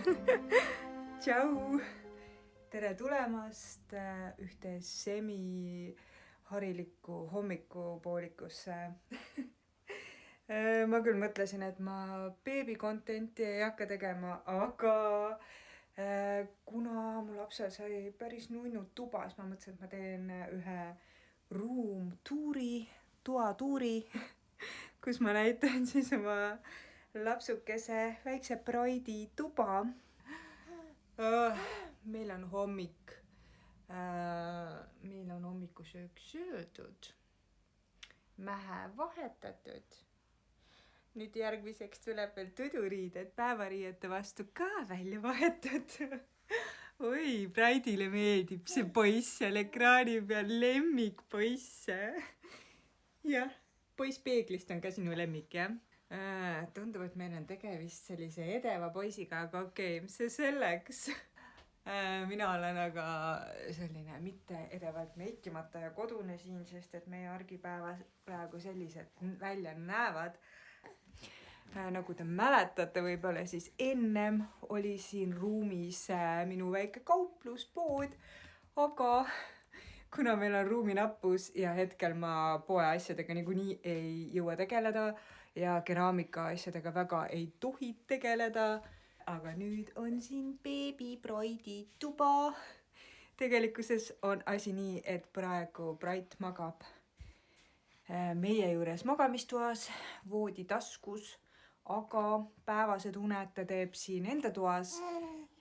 Tšau! Tere tulemast ühte semi-harilikku hommikupoolikusse. Ma küll mõtlesin, et ma beebi-contenti ei hakka tegema, aga kuna mu lapsel sai päris nunnud tuba, siis ma mõtlesin, et ma teen ühe toatuuri, kus ma näitan siis oma lapsukese väikse Braidi tuba. Meil on hommik. Meil on hommikusöök söödud. Mähe vahetatud. Nüüd järgmiseks tuleb veel tuduriided päevariiete vastu ka välja vahetatud. Oi, Braidile meeldib see poiss seal ekraani peal, lemmik poiss. Jah, poiss peeglist on ka sinu lemmik, jah? Tundub, et meil on tegemist sellise edeva poisiga, aga okei, see selleks. Mina olen aga selline mitte edevalt meikimata ja kodune siin, sest et meie argipäeva praegu sellised välja näevad. Nagu te mäletate võib-olla, siis ennem oli siin ruumis minu väike kaupluspood, aga kuna meil on ruuminappus ja hetkel ma poe asjadega niikuinii ei jõua tegeleda ja keraamika asjadega väga ei tohi tegeleda, aga nüüd on siin beebi Braidi tuba. Tegelikkuses on asi nii, et praegu Brait magab meie juures magamistoas, voodi taskus, aga päevased uned ta teeb siin enda toas.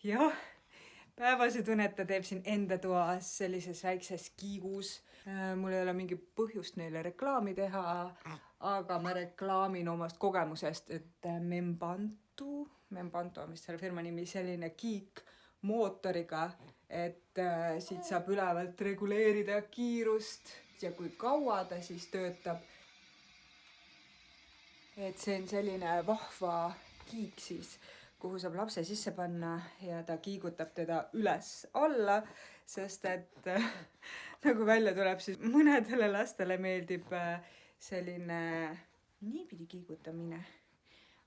Jah, päevased uned ta teeb siin enda toas sellises väikses kiigus. Mul ei ole mingi põhjust neile reklaami teha, aga ma reklaamin omast kogemusest, et Membanto on vist selle firma nimi, selline kiik mootoriga, et siit saab ülevalt reguleerida kiirust ja kui kaua ta siis töötab. Et see on selline vahva kiik siis, kuhu saab lapse sisse panna ja ta kiigutab teda üles alla, sest et nagu välja tuleb, siis mõnedele lastele meeldib selline niipidi kiigutamine.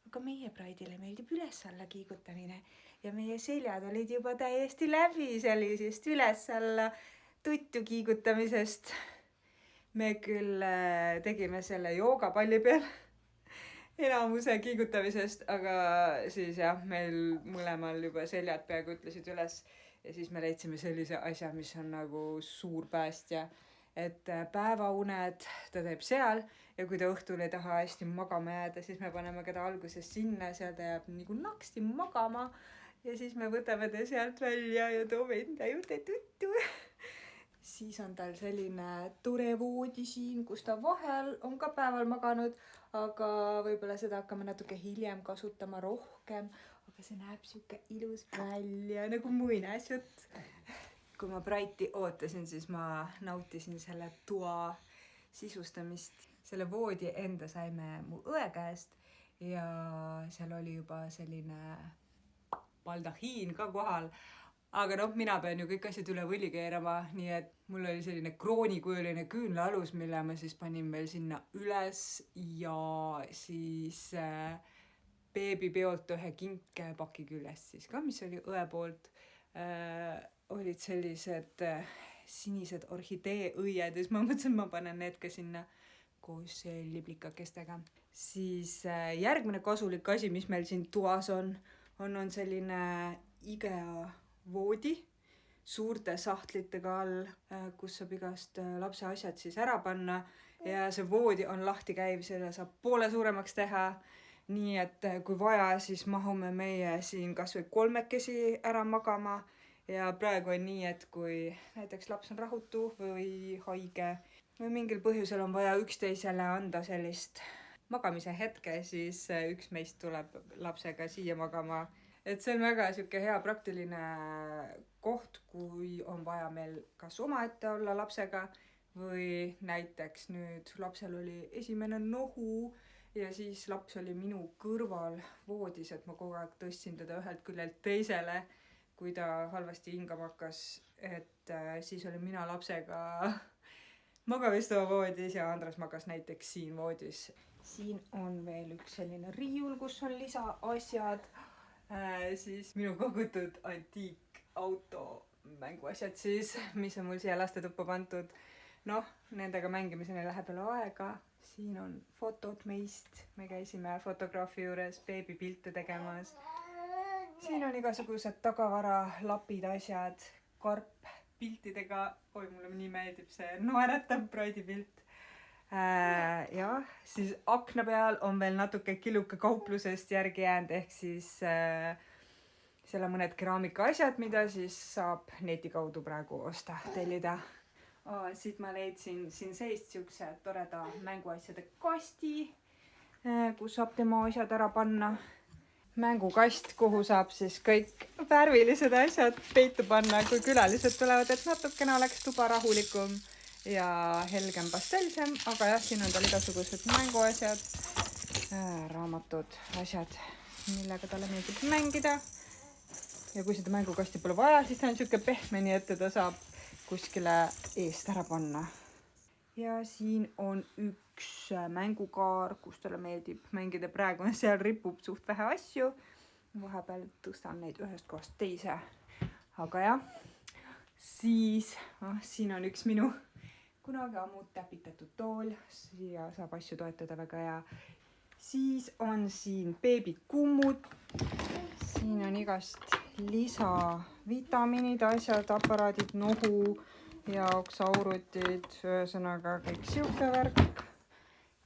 Aga meie Braidile meeldib üles-alla kiigutamine ja meie seljad olid juba täiesti läbi sellisest üles-alla tuttu kiigutamisest. Me küll tegime selle joogapalli peal enamuse kiigutamisest, aga siis jah, meil mõlemal juba seljad peaaegu ütlesid üles ja siis me leidsime sellise asja, mis on nagu suur päästja. Et päevauned ta teeb seal ja kui ta õhtul ei taha hästi magama jääda, siis me paneme keda alguses sinna, seal ta jääb nagu naksti magama ja siis me võtame ta sealt välja ja toome enda juurde tuttu. Siis on tal selline tore voodi siin, kus ta vahel on ka päeval maganud, aga võib-olla seda hakkame natuke hiljem kasutama rohkem, aga see näeb siuke ilus välja nagu muinasjutt. Kui ma Braiti ootasin, siis ma nautisin selle toa sisustamist. Selle voodi enda saime mu õe käest ja seal oli juba selline baldahiin ka kohal. Aga mina pean ju kõik asjad üle võlli keerama, nii et mul oli selline kroonikujuline küünlaalus, mille ma siis panin veel sinna üles ja siis beebipeolt ühe kinkepaki küljest siis ka, mis oli õe poolt. Olid sellised sinised orhidee-õied ja siis ma mõtlesin, ma panen need ka sinna koos liblikakestega. Siis järgmine kasulik asi, mis meil siin toas on selline IKEA voodi suurte sahtlitega all, kus saab igast lapse asjad siis ära panna ja see voodi on lahti käiv, selle saab poole suuremaks teha. Nii et kui vaja, siis mahume meie siin kas või 3 ära magama. Ja praegu on nii, et kui näiteks laps on rahutu või haige või mingil põhjusel on vaja üksteisele anda sellist magamise hetke, siis üks meist tuleb lapsega siia magama. Et see on väga siuke hea praktiline koht, kui on vaja meil kas omaette olla lapsega või näiteks nüüd lapsel oli esimene nohu ja siis laps oli minu kõrval voodis, et ma kogu aeg tõstsin teda ühelt küljelt teisele, kui ta halvasti hingama hakkas, et siis oli mina lapsega magamistoa voodis ja Andres magas näiteks siin voodis. Siin on veel üks selline riiul, kus on lisaasjad. Siis minu kogutud antiikauto mänguasjad siis, mis on mul siia lastetuppa pandud. Noh, nendega mängimiseni läheb veel aega. Siin on fotod meist. Me käisime fotograafi juures beebipilte tegemas. Siin on igasugused tagavara, lapid, asjad, karp piltidega. Oi, mulle nii meeldib see naeratav praidipilt. Jah, siis akna peal on veel natuke killuke kauplusest järgi jäänud, ehk siis seal on mõned keraamika asjad, mida siis saab neti kaudu praegu osta, tellida. Siit ma leidsin siin seist siukse toreda mänguasjade kasti, kus saab tema asjad ära panna. Mängukast, kuhu saab siis kõik värvilised asjad peitu panna, kui külalised tulevad, et natukene oleks tuba rahulikum ja helgem pastelsem, aga jah, siin on tal igasugused mänguasjad, raamatud, asjad, millega talle meeldib mängida. Ja kui seda mängukasti pole vaja, siis ta on siuke pehme, nii et teda saab kuskile eest ära panna. Ja siin on üks mängukaar, kus talle meeldib mängida. Praegu seal ripub suht vähe asju. Vahepeal tõstan neid ühest kohast teise. Aga jah, siis siin on üks minu kunagi ammu täpitatud tool. Siia saab asju toetada väga hea. Siis on siin beebikummud. Siin on igast lisavitamiinid, asjad, aparaadid, nohu jaoks, aurutid, ühesõnaga kõik siuke värk.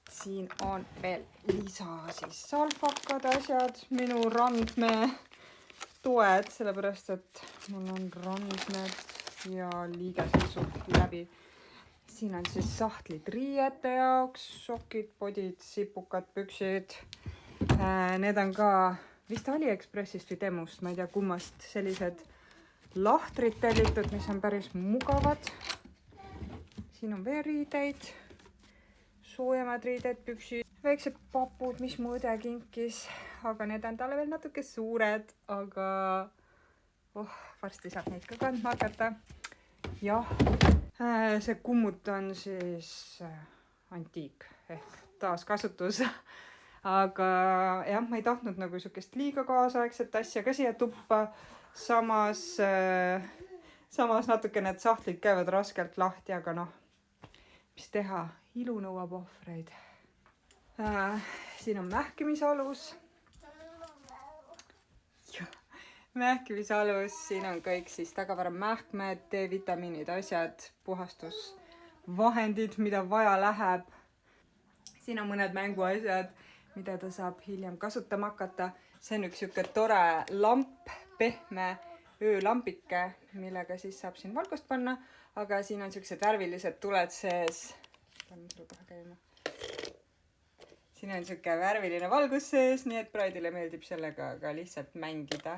Siin on veel lisa siis salfakad, asjad, minu randme toed, sellepärast et mul on randmed ja liigesed suht läbi. Siin on siis sahtlid riiete jaoks, sokid, podid, sipukad, püksid. Need on ka vist AliExpressist või Temust, ma ei tea kummast, sellised lahtrid tellitud, mis on päris mugavad. Siin on veel riideid, soojemad riided, püksid, väiksed papud, mis mu õde kinkis, aga need on talle veel natuke suured, aga varsti saab neid ka kandma hakata. Jah, see kummut on siis antiik ehk taaskasutus. Aga jah, ma ei tahtnud nagu siukest liiga kaasaegset asja ka siia tuppa. Samas natuke need sahtlid käivad raskelt lahti, aga noh, mis teha, ilu nõuab ohvreid. Siin on mähkimisalus. Mähkimisalus, siin on kõik siis tagavara mähkmed, D-vitamiinid, asjad, puhastusvahendid, mida vaja läheb. Siin on mõned mänguasjad, mida ta saab hiljem kasutama hakata. See on üks siuke tore lamp, pehme öölampike, millega siis saab siin valgust panna, aga siin on siuksed värvilised tuled sees. Panen sulle kohe käima. Siin on siuke värviline valgus sees, nii et Praidile meeldib sellega ka lihtsalt mängida.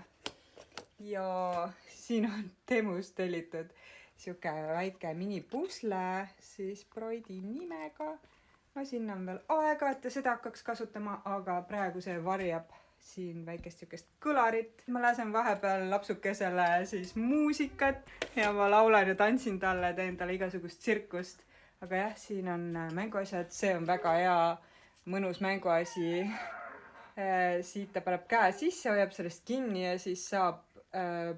Ja siin on Temust tellitud siuke väike minipusle siis Praidi nimega. No siin on veel aega, et ta seda hakkaks kasutama, aga praegu see varjab siin väikest siukest kõlarit. Ma lasen vahepeal lapsukesele siis muusikat ja ma laulan ja tantsin talle, teen talle igasugust tsirkust. Aga jah, siin on mänguasjad, see on väga hea mõnus mänguasi. Siit ta paneb käe sisse, hoiab sellest kinni ja siis saab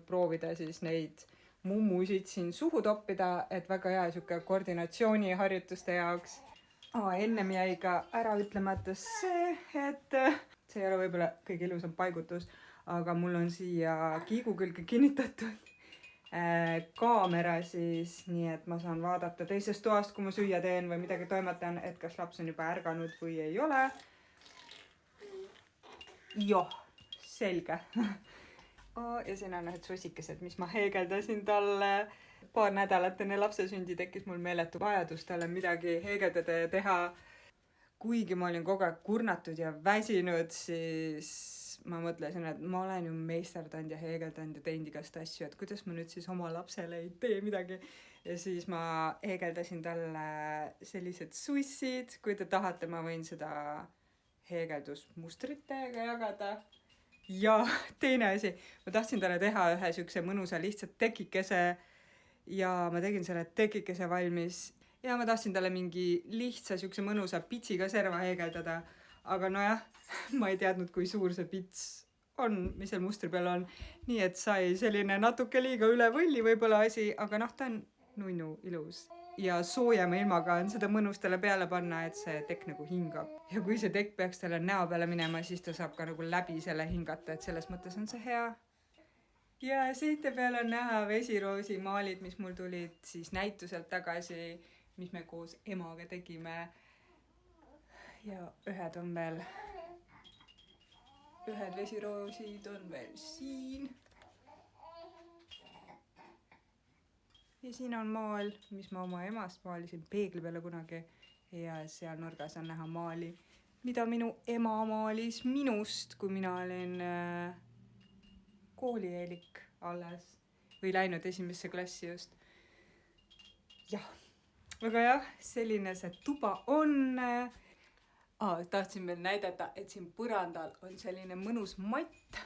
proovida siis neid mummusid siin suhu toppida, et väga hea siuke koordinatsiooniharjutuste jaoks. Ennem jäi ka ära ütlemata see, et see ei ole võib-olla kõige ilusam paigutus, aga mul on siia kiigu külge kinnitatud kaamera siis, nii et ma saan vaadata teisest toast, kui ma süüa teen või midagi toimetan, et kas laps on juba ärganud või ei ole. Joh, selge. Ja siin on ühed sussikesed, mis ma heegeldasin talle. Paar nädalat enne lapse sündi tekkis mul meeletu vajadus talle midagi heegeldada ja teha. Kuigi ma olin kogu aeg kurnatud ja väsinud, siis ma mõtlesin, et ma olen ju meisterdanud ja heegeldanud ja teinud igast asju, et kuidas ma nüüd siis oma lapsele ei tee midagi. Ja siis ma heegeldasin talle sellised sussid, kui te tahate, ma võin seda heegeldusmustrit teiega jagada. Ja teine asi, ma tahtsin talle teha ühe siukse mõnusa lihtsalt tekikese ja ma tegin selle tekikese valmis ja ma tahtsin talle mingi lihtsa siukse mõnusa pitsiga serva heegeldada, aga nojah, ma ei teadnud, kui suur see pits on, mis seal mustri peal on. Nii et sai selline natuke liiga üle võlli võib-olla asi, aga noh, ta on nunnu ilus. Ja soojema ilmaga on seda mõnus talle peale panna, et see tekk nagu hingab. Ja kui see tekk peaks talle näo peale minema, siis ta saab ka nagu läbi selle hingata, et selles mõttes on see hea. Ja seinte peal on näha vesiroosi maalid, mis mul tulid siis näituselt tagasi, mis me koos emaga tegime. Ja ühed vesiroosid on veel siin. Ja siin on maal, mis ma oma emast maalisin peegli peale kunagi. Ja seal nurgas on näha maali, mida minu ema maalis minust, kui mina olin koolieelik alles. Või läinud esimesse klassi just. Jah, aga jah, selline see tuba on. Tahtsin veel näidata, et siin põrandal on selline mõnus matt.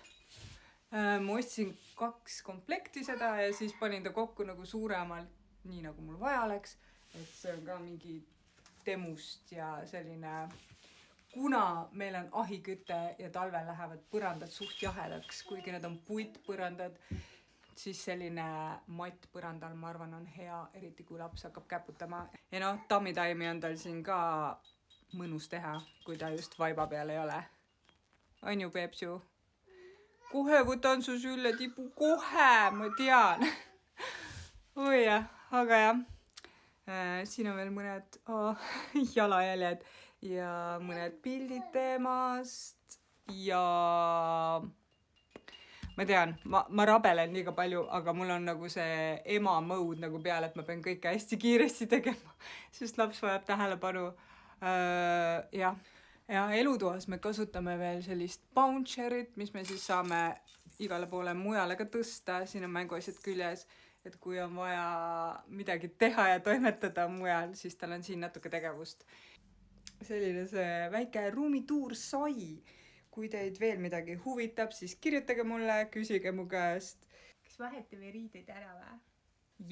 Ma ostsin 2 komplekti seda ja siis panin ta kokku nagu suuremalt, nii nagu mul vaja oleks. Et see on ka mingi temust ja selline, kuna meil on ahiküte ja talvel lähevad põrandad suht jahedaks, kuigi need on puitpõrandad, siis selline matt põrandal, ma arvan, on hea, eriti kui laps hakkab käputama. Ja noh, tammitaimi on tal siin ka mõnus teha, kui ta just vaiba peal ei ole. On ju, Peepsu? Kohe võtan su sülle tipu, kohe, ma tean. Oi jah, aga jah. Siin on veel mõned jalajäljed ja mõned pildid temast. Ja ma tean, ma rabelen liiga palju, aga mul on nagu see ema mode nagu peal, et ma pean kõike hästi kiiresti tegema, sest laps vajab tähelepanu. Jah. Ja elutoas me kasutame veel sellist bouncerit, mis me siis saame igale poole mujale ka tõsta. Siin on mänguasjad küljes, et kui on vaja midagi teha ja toimetada mujal, siis tal on siin natuke tegevust. Selline see väike ruumituur sai. Kui teid veel midagi huvitab, siis kirjutage mulle, küsige mu käest. Kas vahetame riided ära või?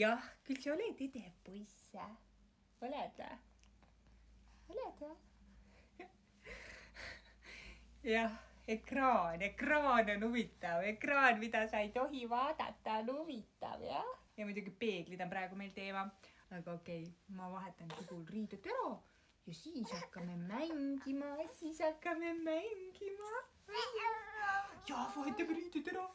Jah, küll sa oled edev poiss. Oled või? Oled või? Jah, ekraan on huvitav. Ekraan, mida sa ei tohi vaadata, on huvitav, jah? Ja muidugi peeglid on praegu meil teema. Aga okei, ma vahetan kugul riided ära ja siis hakkame mängima. Ja vahetame riided ära.